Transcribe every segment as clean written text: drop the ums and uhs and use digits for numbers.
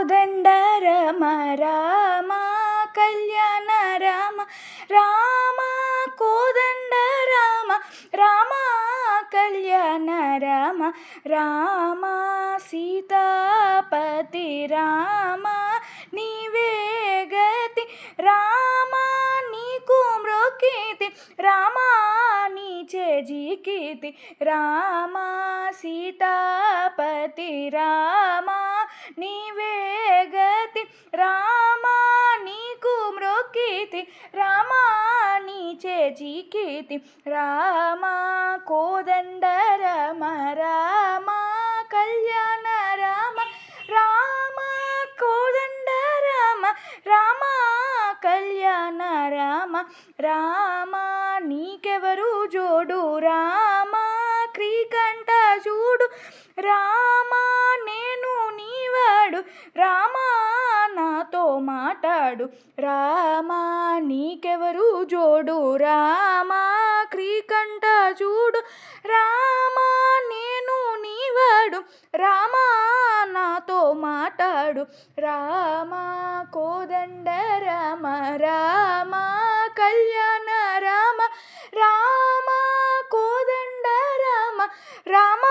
కోదండ రమ రామ కళ్యాణ రామ రామ కోదండ రామ రామ కళ్యాణ రామ రామ సీతాపతి రామ నీవే గతి రామ నీకు మ్రొక్కితి రామ నీచే జీకితి రామ సీతాపతి రామ నీవే గతి రామ నీకు మ్రొక్కితి రామ నీచే జీకితి రామ కోదండ రమ రామ కళ్యాణ రామ రామ కోదండ రామ రామ కళ్యాణ రామ రామ నీకెవరు జోడు రామ క్రీకంఠ చూడు రామ నేను నీవాడు రామ నాతో మాట్లాడు రామ నీకెవరు జోడు రామ క్రీకంఠ చూడు రామ నేను నీవాడు రామ నాతో మాట్లాడు రామ కోదండ రామ రామ కళ్యాణ రామ రామ కోదండ రామ రామ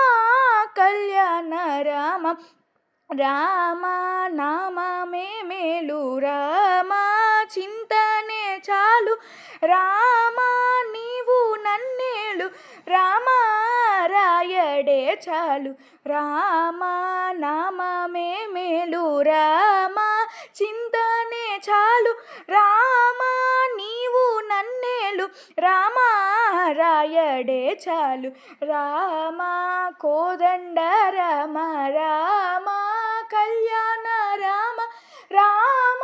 కళ్యాణ రామ రామ నామమే మేలు రామ చింతనే చాలు రామ నీవు నన్నేలు రామ రాయడే చాలు రామ నామమే మేలు రామ చింతనే చాలు రామ నీవు నన్నేలు రామ రాయడే చాలు రామ కోదండ రామ రామ కళ్యాణ రామ రామ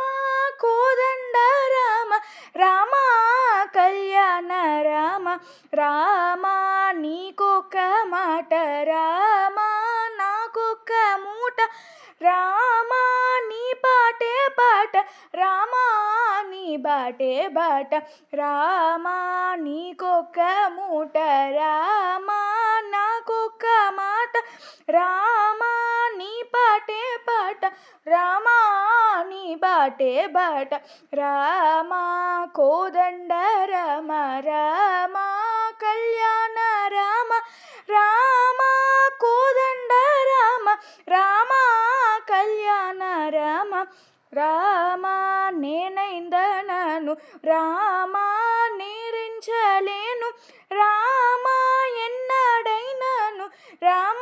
కోదండ రామ రామ కళ్యాణ రామ రామ నీకొక్క మాట రామ నాకొక్క మూట రామ నీ పాటే పాట రామ నీ బాటే బాట రామ నీకొక్క మూట రామ నాకొక్క మాట రామ నీ పాటే పాట రామ నీ బాటే బాట రామ కోదండ రామ రామ కళ్యాణ రామ రామ కోదండ రామ రామ కళ్యాణ రామ రామ నేనైందనను రామ నేరించలేను రామ ఎన్నడైనాను రామ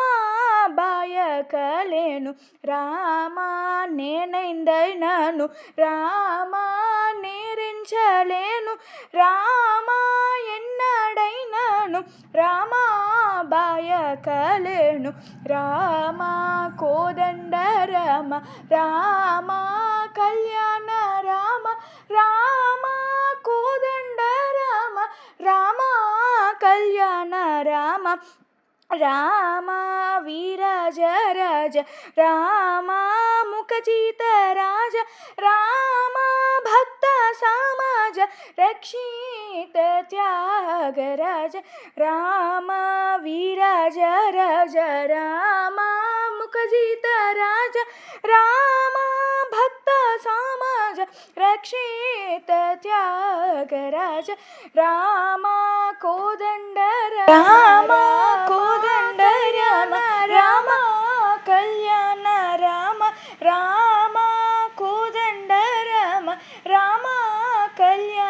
బాయకలేను రామ నేనైందైనాను రామ నేరించలేను రామ ఎన్నడైనాను రామ బాయకలేను రామ కోదండ రామ రామ కళ్యాణ రామ రామ కోదండ రామ రామ కళ్యాణ రామ రామ వీరాజ రాజ రామ ముఖజిత రాజ రామ భక్త సమాజ రక్షిత త్యాగరాజ రామ వీరాజ రాజ రామ ముఖజిత రాజ రామ భక్త సమాజ రక్షిత త్యాగరాజ రామ కోదండ రామ కోదండ రామ రామ కళ్యాణ రామ రామ కోదండ రామ రామ కళ్యాణ